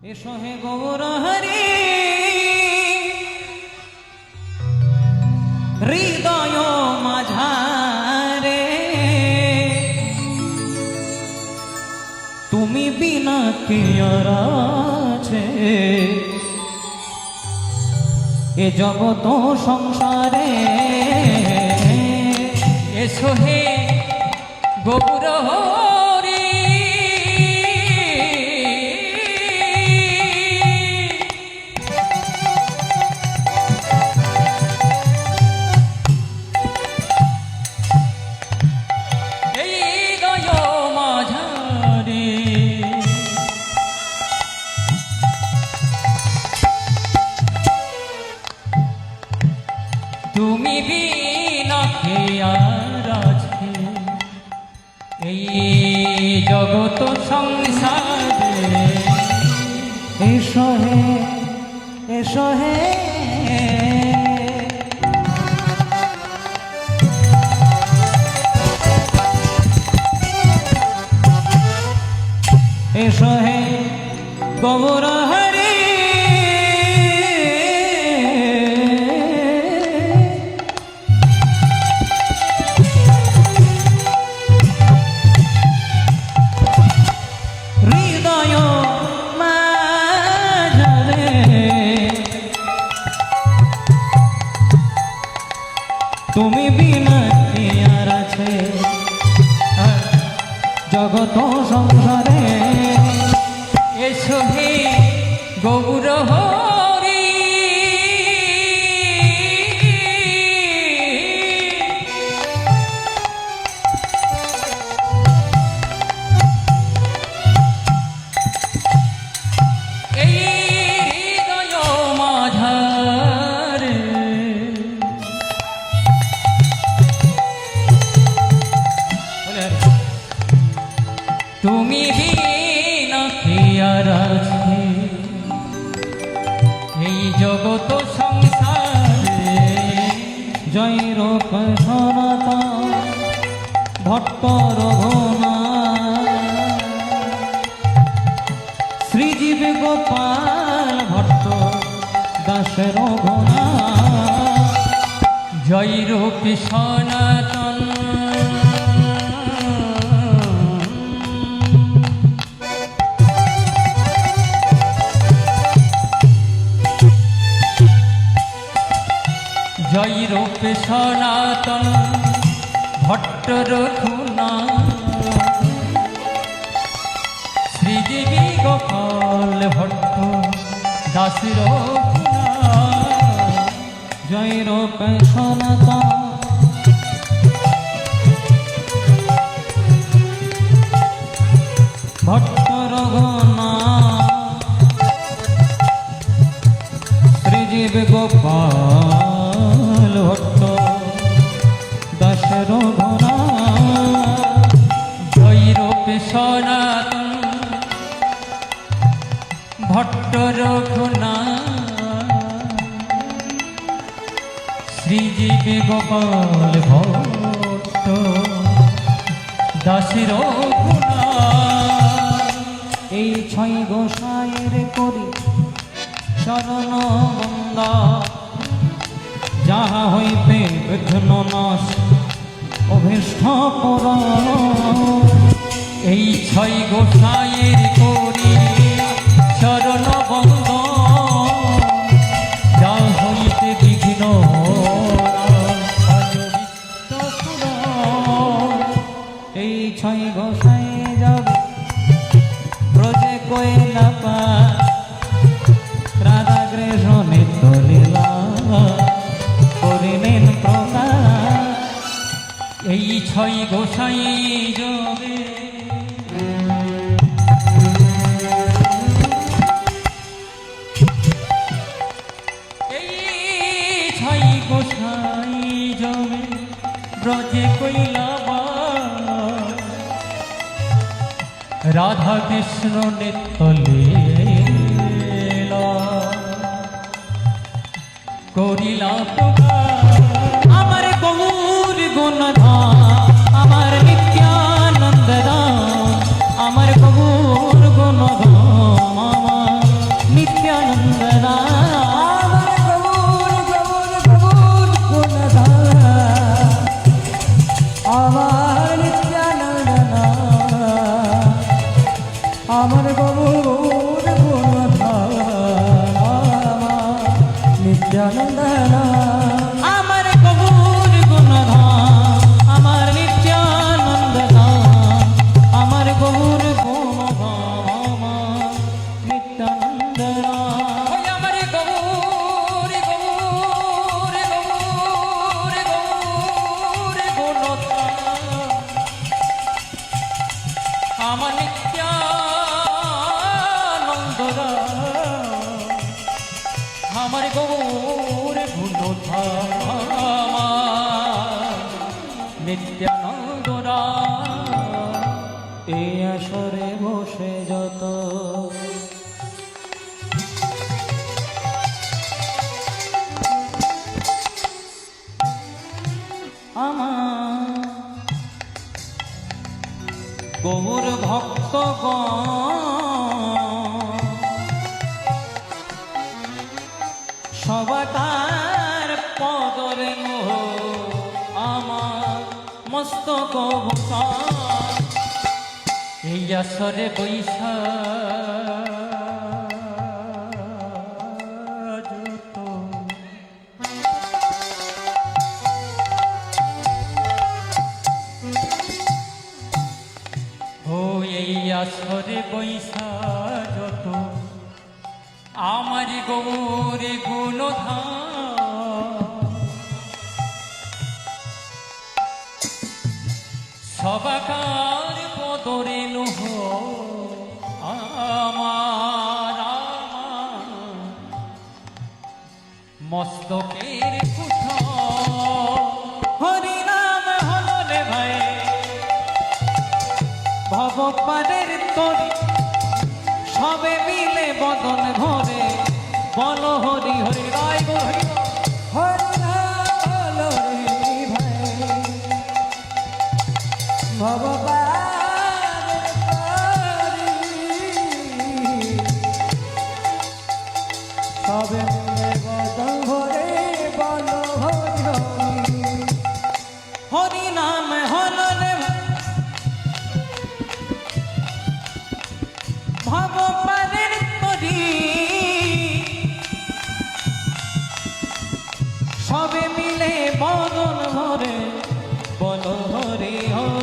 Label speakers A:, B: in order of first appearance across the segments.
A: এসো হে গৌর হরি হৃদয় মাঝারে, তুমি বিনা কি আর আছে এ জগত সংসারে।
B: এসো হে গৌর হরি হৃদয় মাঝারে, তুমি বিনা কে আর আছে এই জগত সংসারে।
A: এসো হে এসো হে এসো হে গৌর হরি হৃদয় মাঝারে, তুমি বিনা কি আর আছে জগত সংসারে।
B: এসো হে গৌর হরি এই হৃদয় মাঝারে, তুমি বিনা কে আর আছে এই জগত সংসারে।
A: জয় রূপ সনাতন ভট্ট রঘুনাথ, শ্রীজীব গোপাল ভট্ট দাস রঘুনাথ।
B: জয় রূপী সনাতন জয় রূপে সনাতন ভট্ট রঘুনাথ, শ্রীদেবী গোপাল ভট্ট দাস রঘুনাথ।
A: জয় রূপ সনাতন ভট্ট রঘুনাথ, শ্রীজীব গোপাল ভট্ট দাস রঘুনাথ।
B: জয় রূপে সনাতন ভট্ট রঘুনাথ, শ্রীজীব গোপাল ভট্ট দাস রঘুনাথ।
A: এই ছয় গোসাইয়ের করি চরণ বন্দা, যাহা হইতে বিঘ্ন নাশ অভীষ্ট পুরাণ।
B: এই ছয় গোসাইয়ের করি চরণ বন্দ, যা হইতে বিঘ্ন
A: এই ছয় গোসাই যাবে ব্রজে কইলা পা, রাধা কৃষ্ণ নিত্য লীলা করিলেন প্রকাশ।
B: এই ছয় গোসাই যাবে এই ছয় গোসাই যাবে ব্রজে কইলা রাধা কৃষ্ণ নিত্য লীলা করিলা প্রকাশ।
A: আমার গৌর গুণধাম আমার নিত্যানন্দ রাম, আমার গৌর গুণধাম আমার
B: দরা আমার গৌর গুণধামা নিত্যানন্দরা
A: এই আসরে বসে যত আমার গৌর ভক্তগণ সবাতার পদরে মোহ আমার মস্তক ভূষণ
B: এই আসরে বৈশা এই আসরে বৈশা যত আমার গৌর গুণধাম সবাকার পদরে নুহ আমার মস্তকের কুঠ
A: হরি নাম হলো রে ভাই ভগবানের তরি সবে মিলে বদন ভরে বল হরি হরি রায় গো হরি হরি নাম হলো রে ভাই ভগবানের তরি সবে মিলে বদন ভরে বল হরি হরি হরি নাম হলো রে ভাই ভগবানের তরি সবে মিলে বদন ভরে বল হরি
B: হরি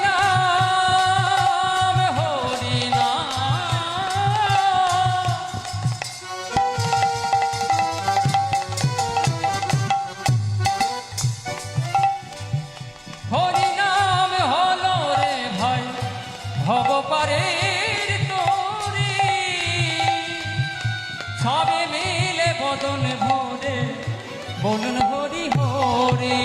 B: নাম হরি নাম হরি নাম হলো রে ভাই ভবপারের তোরে সবে মিলে বদন ভরে বলুন হরি হরে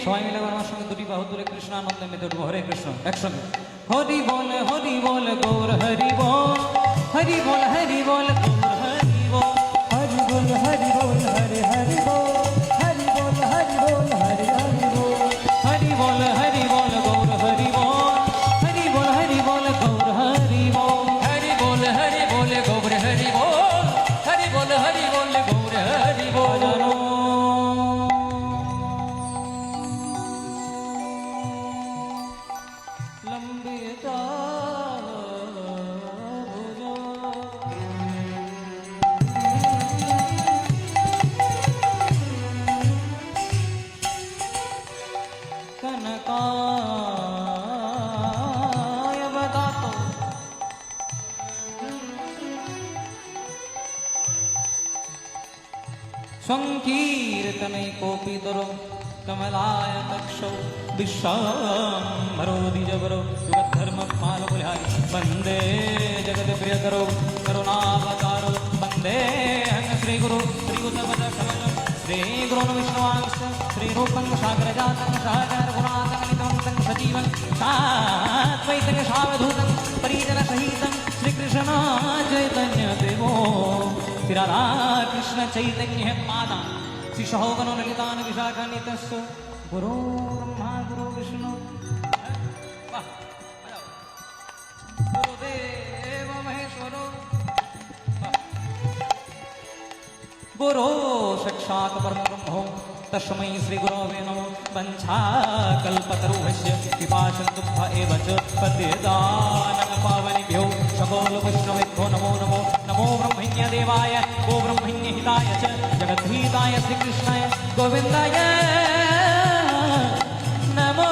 A: সবাই মিলে আমার সঙ্গে দুটি বাহু তুলে কৃষ্ণ আনন্দে মেতে উঠবো হরে কৃষ্ণ একসঙ্গে হরি বল গৌর হরি বল হরি বল গৌর হরি বল হরি বল হরে হরি বল হরি বল হরি হরি বল হরি বল গৌর হরি বল হরি বল গৌর হরি বল
B: হরি বল গৌর হরি বল হরি বল গৌর হরি বল
A: লম্বিতা कनकाय बदातो संकीर्तने कोपि दरो कमलाय तक्षौ विश्वाम्भरो द्विजवरो युगधर्मपालबलिहारी वन्दे जगत्प्रियकरो करुणावतारो वन्दे श्रीगुरु श्रीयुतपदकमलं श्रीगुरुन् विष्णुवांश श्रीरूपं सागरजातं सागरगुणातमनितं सजीवं सात्वैतं सावधूतं परिजनसहितं श्रीकृष्ण चैतन्यदेवो श्री राधा कृष्ण चैतन्य पादा श्री सहोगण ललितान विशाखान्वितस्य गुरु ब्रह्मा गुरु विष्णु गुरुदेव महेश्वरो गुरु साक्षात् परमब्रह्मो तस्मै श्री गुरवे नमो वञ्छाकल्पतरुभ्यश्च कृपासिन्धुभ्य एव च पतितानां पावनेभ्यो सकलवैष्णवेभ्यो नमो नमो नमो ब्रह्मण्यदेवाय गो ब्रह्मण्यहिताय च जगद्धिताय श्रीकृष्णाय गोविन्दाय नमो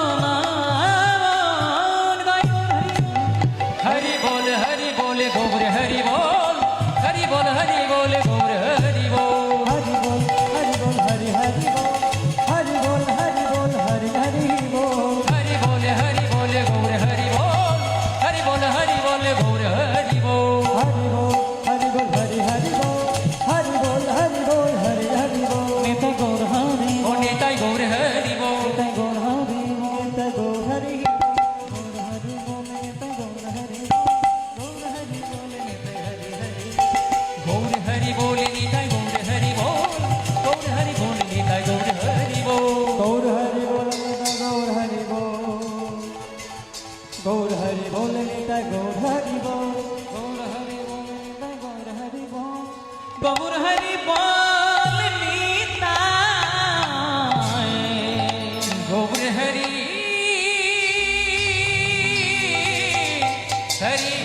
B: हरि बोल गौर हरि बोल हरि बोल गौर हरि बोल
A: हरि बोल हरि हरि बोल हरि बोल हरि बोल हरि हरि बोल
B: हरि बोल गौर हरि बोल हरि बोल गौर हरि
A: গৌর হরি বল নিতাই
B: গৌর হরি হরি